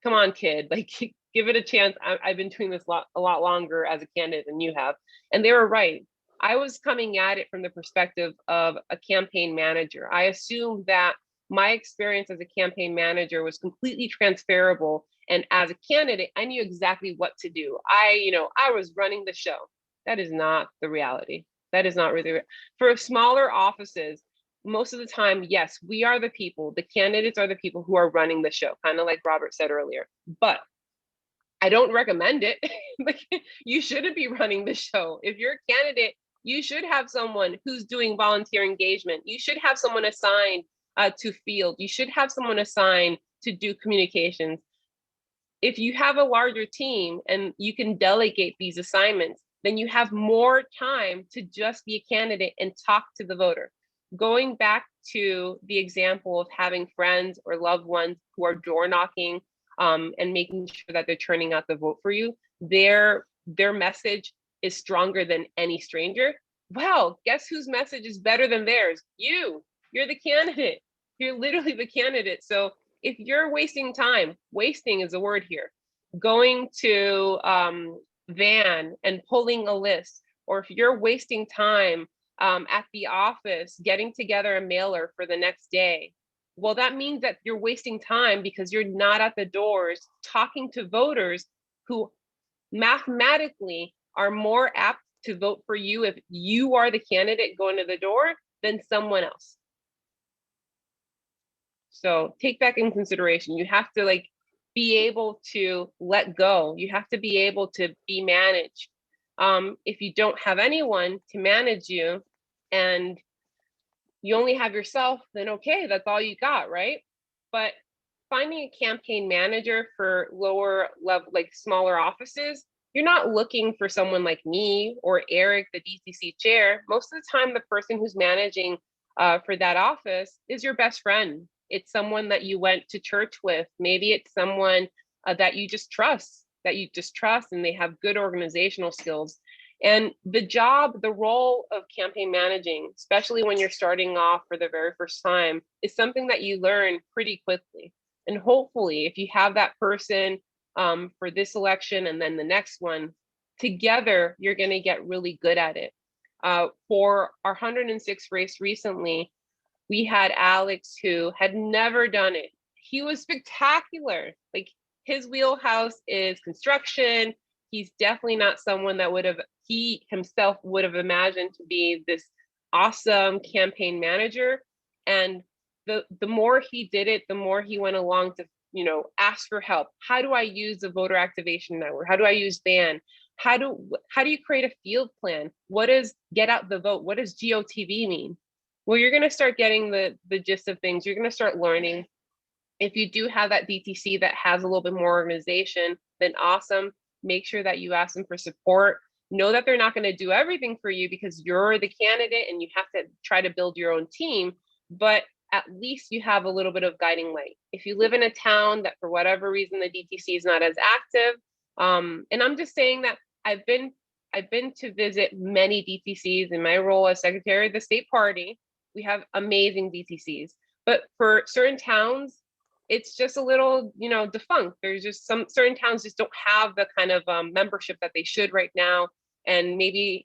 come on, kid, like give it a chance. I've been doing this a lot longer as a candidate than you have. And they were right. I was coming at it from the perspective of a campaign manager. I assumed that my experience as a campaign manager was completely transferable. And as a candidate, I knew exactly what to do. I was running the show. That is not the reality. That is not really, for smaller offices, most of the time, yes, we are the people, the candidates are the people who are running the show, kind of like Robert said earlier. But I don't recommend it. Like, you shouldn't be running the show. If you're a candidate, you should have someone who's doing volunteer engagement. You should have someone assigned to field. You should have someone assigned to do communications. If you have a larger team and you can delegate these assignments, then you have more time to just be a candidate and talk to the voter. Going back to the example of having friends or loved ones who are door knocking and making sure that they're turning out the vote for you, their message is stronger than any stranger. Well, guess whose message is better than theirs? You're the candidate. You're literally the candidate. So if you're wasting time, wasting is a word here. going to Van and pulling a list, or if you're wasting time at the office getting together a mailer for the next day, well, that means that you're wasting time because you're not at the doors talking to voters who mathematically are more apt to vote for you if you are the candidate going to the door than someone else. So take that in consideration. You have to like be able to let go. You have to be able to be managed. If you don't have anyone to manage you and you only have yourself, then okay, that's all you got, right? But finding a campaign manager for lower level, like smaller offices, you're not looking for someone like me or Eric, the DCC chair. Most of the time, the person who's managing for that office is your best friend. It's someone that you went to church with. Maybe it's someone that you just trust, and they have good organizational skills. And the role of campaign managing, especially when you're starting off for the very first time, is something that you learn pretty quickly. And hopefully, if you have that person for this election and then the next one, together, you're going to get really good at it. For our 106 race recently, we had Alex who had never done it. He was spectacular. Like, his wheelhouse is construction. He's definitely not someone that he himself would have imagined to be this awesome campaign manager. And the more he did it, the more he went along to, ask for help. How do I use the voter activation network? How do I use BAN? How do you create a field plan? What does get out the vote? What does GOTV mean? Well, you're going to start getting the gist of things. You're going to start learning. If you do have that DTC that has a little bit more organization, then awesome. Make sure that you ask them for support. Know that they're not going to do everything for you because you're the candidate and you have to try to build your own team, but at least you have a little bit of guiding light. If you live in a town that for whatever reason the DTC is not as active, and I'm just saying that I've been to visit many DTCs in my role as secretary of the state party. We have amazing DTCs, but for certain towns, it's just a little, defunct. There's just some certain towns just don't have the kind of membership that they should right now. And maybe,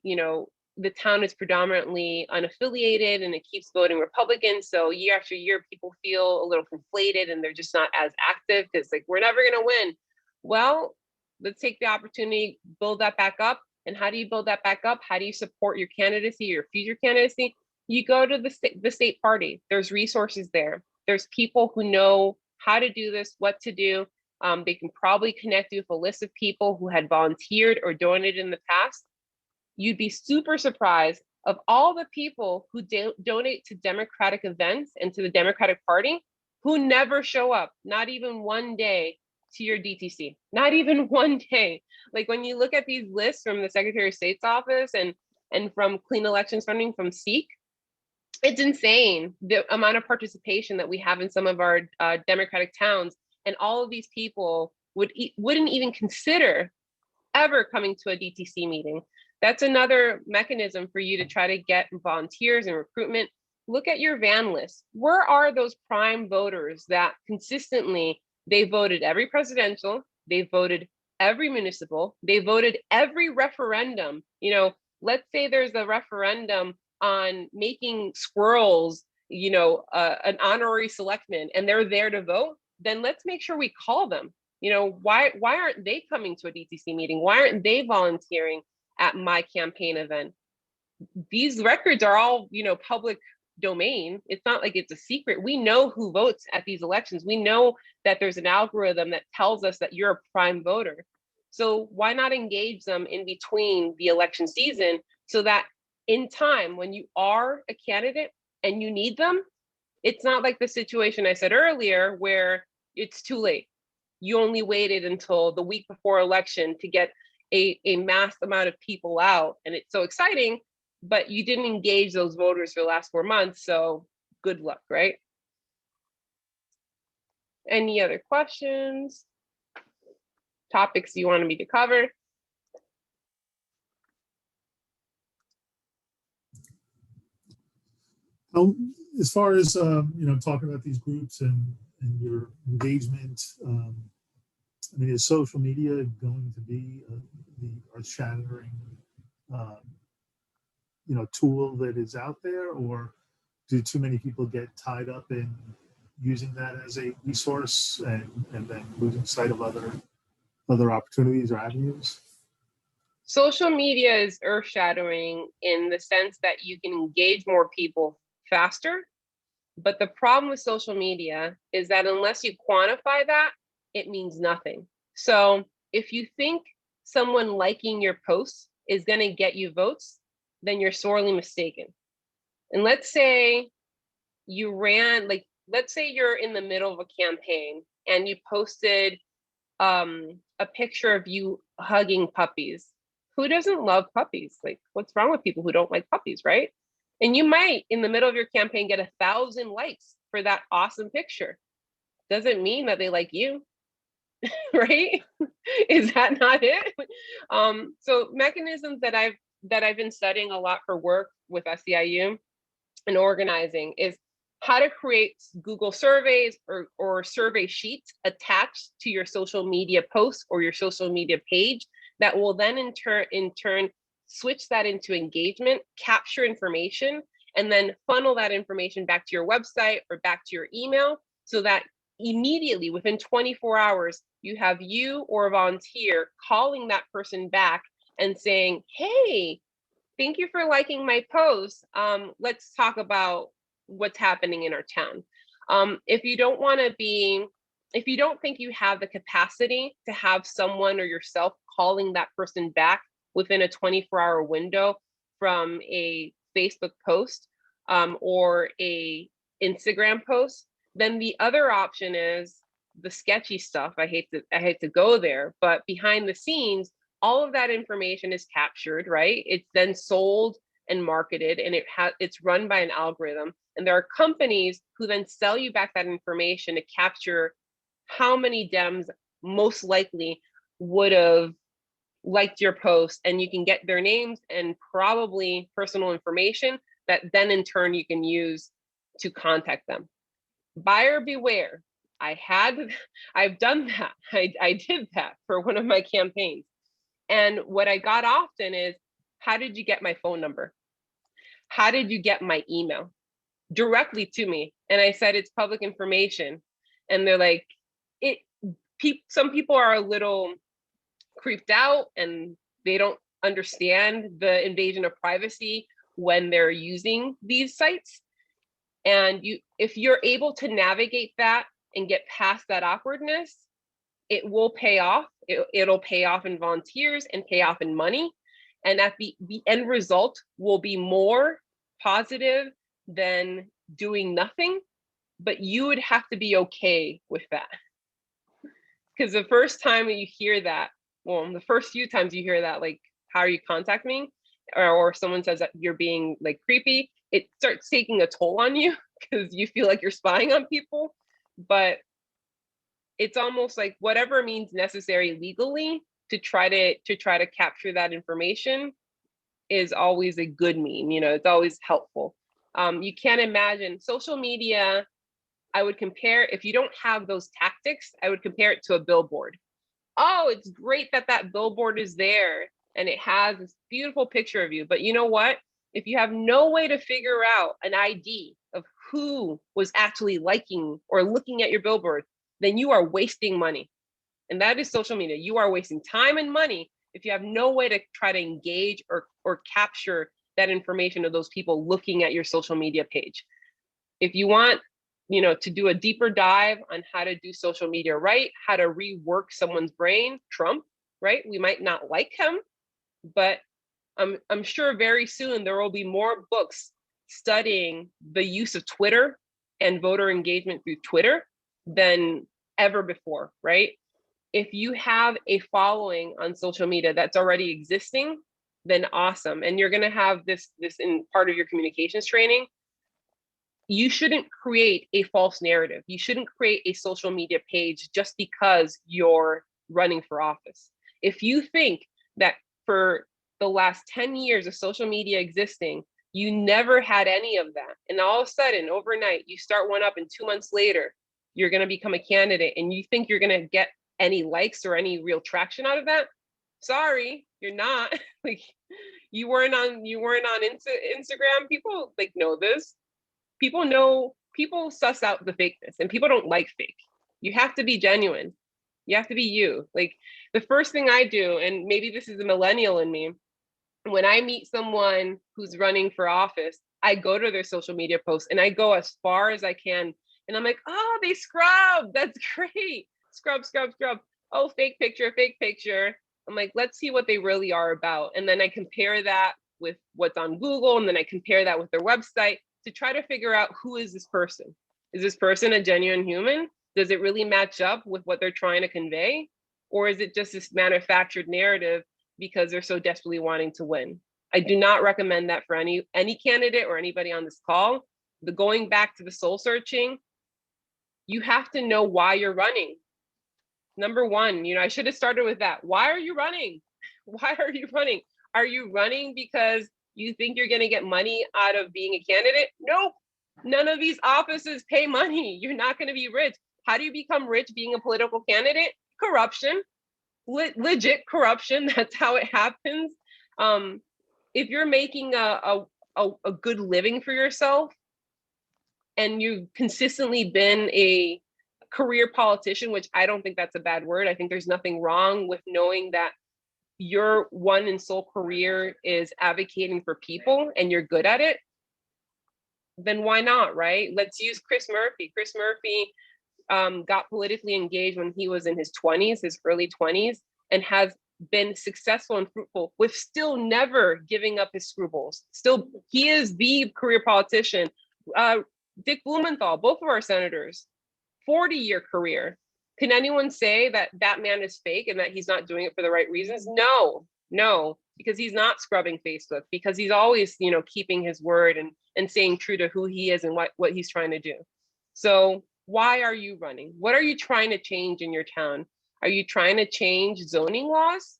the town is predominantly unaffiliated and it keeps voting Republican. So year after year, people feel a little conflated and they're just not as active because like, we're never going to win. Well, let's take the opportunity, build that back up. And how do you build that back up? How do you support your candidacy, your future candidacy? You go to the state party. There's resources there. There's people who know how to do this, what to do. They can probably connect you with a list of people who had volunteered or donated in the past. You'd be super surprised of all the people who donate to Democratic events and to the Democratic Party who never show up, not even one day to your DTC, not even one day. Like when you look at these lists from the Secretary of State's office and from Clean Elections Funding from SEEK, it's insane the amount of participation that we have in some of our Democratic towns, and all of these people wouldn't even consider ever coming to a DTC meeting. That's another mechanism for you to try to get volunteers and recruitment. Look at your Van list. Where are those prime voters that consistently, they voted every presidential, they voted every municipal, they voted every referendum. Let's say there's a referendum on making squirrels, an honorary selectman, and they're there to vote, then let's make sure we call them. Why aren't they coming to a DTC meeting? Why aren't they volunteering at my campaign event? These records are all, public domain. It's not like it's a secret. We know who votes at these elections. We know that there's an algorithm that tells us that you're a prime voter. So why not engage them in between the election season so that in time, when you are a candidate and you need them, it's not like the situation I said earlier where it's too late. You only waited until the week before election to get a mass amount of people out. And it's so exciting, but you didn't engage those voters for the last 4 months. So good luck, right? Any other questions? Topics you wanted me to cover? As far as talking about these groups and your engagement, I mean, is social media going to be the earth-shattering, tool that is out there, or do too many people get tied up in using that as a resource and then losing sight of other opportunities or avenues? Social media is earth shattering in the sense that you can engage more people faster. But the problem with social media is that unless you quantify that, it means nothing. So if you think someone liking your posts is going to get you votes, then you're sorely mistaken. And let's say you ran, like, let's say you're in the middle of a campaign and you posted a picture of you hugging puppies. Who doesn't love puppies? Like, what's wrong with people who don't like puppies, right? And you might, in the middle of your campaign, get 1,000 likes for that awesome picture. Doesn't mean that they like you, right? Is that not it? So mechanisms that I've been studying a lot for work with SEIU and organizing is how to create Google surveys or survey sheets attached to your social media posts or your social media page that will then in turn switch that into engagement, capture information, and then funnel that information back to your website or back to your email so that immediately within 24 hours, you have you or a volunteer calling that person back and saying, hey, thank you for liking my post. Let's talk about what's happening in our town. If you don't think you have the capacity to have someone or yourself calling that person back within a 24-hour window from a Facebook post or a Instagram post, then the other option is the sketchy stuff. I hate to go there, but behind the scenes, all of that information is captured, right? It's then sold and marketed, and it's run by an algorithm. And there are companies who then sell you back that information to capture how many Dems most likely would have liked your post, and you can get their names and probably personal information that then in turn you can use to contact them. Buyer beware. I've done that. I did that for one of my campaigns. And what I got often is, how did you get my phone number? How did you get my email? Directly to me. And I said, it's public information. And they're like, some people are a little creeped out and they don't understand the invasion of privacy when they're using these sites. And if you're able to navigate that and get past that awkwardness, it will pay off. It'll pay off in volunteers and pay off in money. And at the end result will be more positive than doing nothing, but you would have to be okay with that. Because the first time you hear that, well, the first few times you hear that, like, how are you contacting me? Or someone says that you're being like creepy, it starts taking a toll on you because you feel like you're spying on people. But it's almost like whatever means necessary legally to try to capture that information is always a good meme. It's always helpful. You can't imagine social media. I would compare, if you don't have those tactics, I would compare it to a billboard. Oh, it's great that that billboard is there and it has this beautiful picture of you. But you know what? If you have no way to figure out an ID of who was actually liking or looking at your billboard, then you are wasting money. And that is social media. You are wasting time and money if you have no way to try to engage or capture that information of those people looking at your social media page. If you want, to do a deeper dive on how to do social media right, how to rework someone's brain, Trump, right? We might not like him, but I'm sure very soon there will be more books studying the use of Twitter and voter engagement through Twitter than ever before, right? If you have a following on social media that's already existing, then awesome. And you're going to have this in part of your communications training. You shouldn't create a false narrative. You shouldn't create a social media page just because you're running for office. If you think that for the last 10 years of social media existing, you never had any of that, and all of a sudden, overnight, you start one up and 2 months later, you're going to become a candidate and you think you're going to get any likes or any real traction out of that. Sorry, you're not. Like, you weren't on Instagram. People like know this. People suss out the fakeness, and people don't like fake. You have to be genuine. You have to be you. Like, the first thing I do, and maybe this is a millennial in me, when I meet someone who's running for office, I go to their social media posts and I go as far as I can. And I'm like, oh, they scrub. That's great. Scrub, scrub, scrub. Oh, fake picture, fake picture. I'm like, let's see what they really are about. And then I compare that with what's on Google. And then I compare that with their website to try to figure out, who is this person? Is this person a genuine human? Does it really match up with what they're trying to convey? Or is it just this manufactured narrative because they're so desperately wanting to win? I do not recommend that for any candidate or anybody on this call. The going back to the soul searching, you have to know why you're running. Number one, I should have started with that. Why are you running? Why are you running? Are you running because you think you're going to get money out of being a candidate? Nope. None of these offices pay money. You're not going to be rich. How do you become rich being a political candidate? Corruption, legit corruption. That's how it happens. If you're making a good living for yourself and you've consistently been a career politician, which I don't think that's a bad word. I think there's nothing wrong with knowing that your one and sole career is advocating for people and you're good at it, then why not, right? Let's use Chris Murphy. Chris Murphy got politically engaged when he was in his 20s, his early 20s, and has been successful and fruitful with still never giving up his scruples. Still, he is the career politician. Dick Blumenthal, both of our senators, 40-year career. Can anyone say that that man is fake and that he's not doing it for the right reasons? No, because he's not scrubbing Facebook, because he's always, keeping his word and staying true to who he is and what he's trying to do. So why are you running? What are you trying to change in your town? Are you trying to change zoning laws?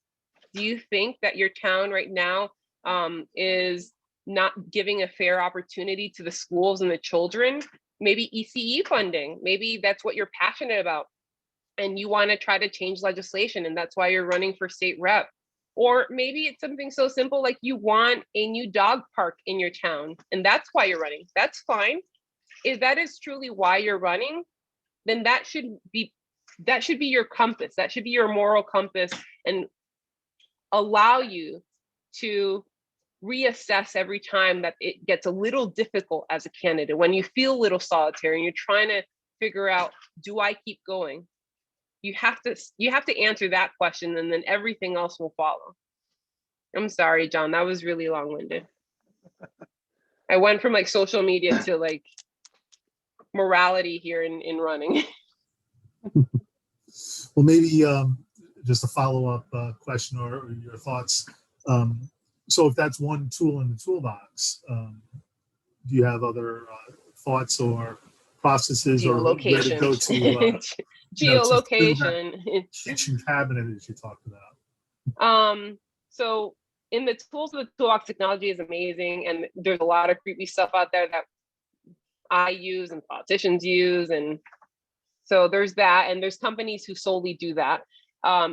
Do you think that your town right now is not giving a fair opportunity to the schools and the children? Maybe ECE funding, maybe that's what you're passionate about and you want to try to change legislation and that's why you're running for state rep. Or maybe it's something so simple like you want a new dog park in your town and that's why you're running. That's fine. If that is truly why you're running, then that should be your compass. That should be your moral compass and allow you to reassess every time that it gets a little difficult as a candidate, when you feel a little solitary and you're trying to figure out, do I keep going? You have to answer that question and then everything else will follow. I'm sorry, John, that was really long-winded. I went from like social media to like morality here in running. Well, maybe just a follow-up question or your thoughts. So if that's one tool in the toolbox, do you have other thoughts or processes or where to go to? Geolocation. Kitchen cabinet, as you talked about. So in the tools of the toolbox, technology is amazing, and there's a lot of creepy stuff out there that I use and politicians use, and so there's that, and there's companies who solely do that.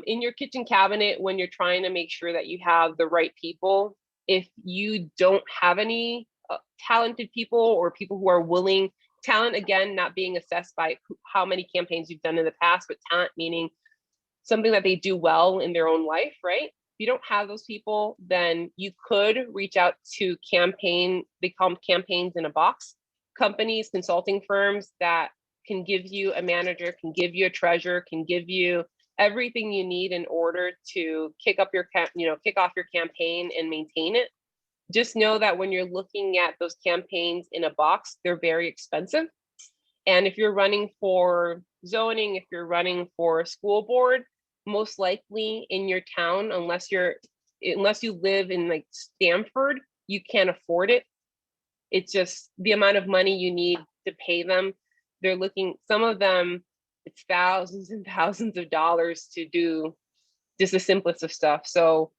In your kitchen cabinet, when you're trying to make sure that you have the right people, if you don't have any talented people or people who are willing, talent again, not being assessed by how many campaigns you've done in the past, but talent meaning something that they do well in their own life, right? If you don't have those people, then you could reach out to they call them campaigns in a box, companies, consulting firms that can give you a manager, can give you a treasurer, can give you everything you need in order to kick off your campaign and maintain it. Just know that when you're looking at those campaigns in a box, they're very expensive. And if you're running for zoning, if you're running for a school board, most likely in your town, unless you live in like Stamford, you can't afford it. It's just the amount of money you need to pay them. They're looking, some of them, it's thousands and thousands of dollars to do just the simplest of stuff. So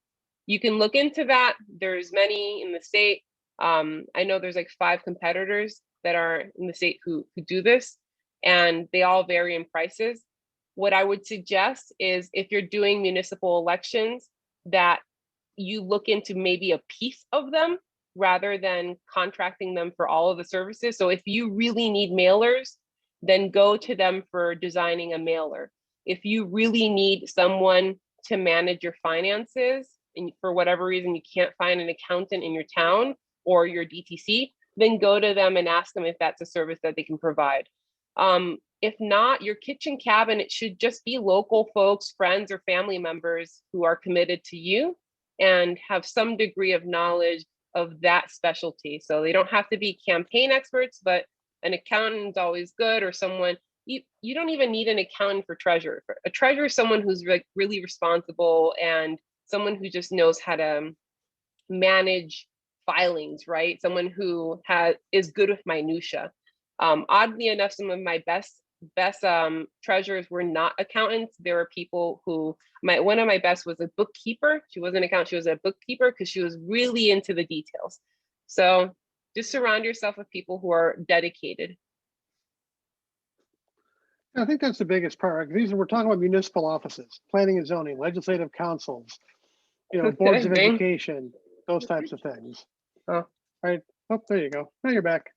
you can look into that. There's many in the state. I know there's like 5 competitors that are in the state who do this, and they all vary in prices. what I would suggest is if you're doing municipal elections, that you look into maybe a piece of them rather than contracting them for all of the services. So if you really need mailers, then go to them for designing a mailer. If you really need someone to manage your finances, and for whatever reason you can't find an accountant in your town or your DTC, then go to them and ask them if that's a service that they can provide. If not, your kitchen cabinet should just be local folks, friends, or family members who are committed to you and have some degree of knowledge of that specialty. So they don't have to be campaign experts, but an accountant's always good, or someone, you don't even need an accountant for treasurer. A treasurer is someone who's like really responsible and someone who just knows how to manage filings, right? Someone who is good with minutia. Oddly enough, some of my best treasurers were not accountants. There were people who, one of my best was a bookkeeper. She wasn't an accountant, she was a bookkeeper because she was really into the details. So just surround yourself with people who are dedicated. I think that's the biggest part. We're talking about municipal offices, planning and zoning, legislative councils, boards of Bing. education, those types of things. Oh. Right. Oh, there you go. Now you're back.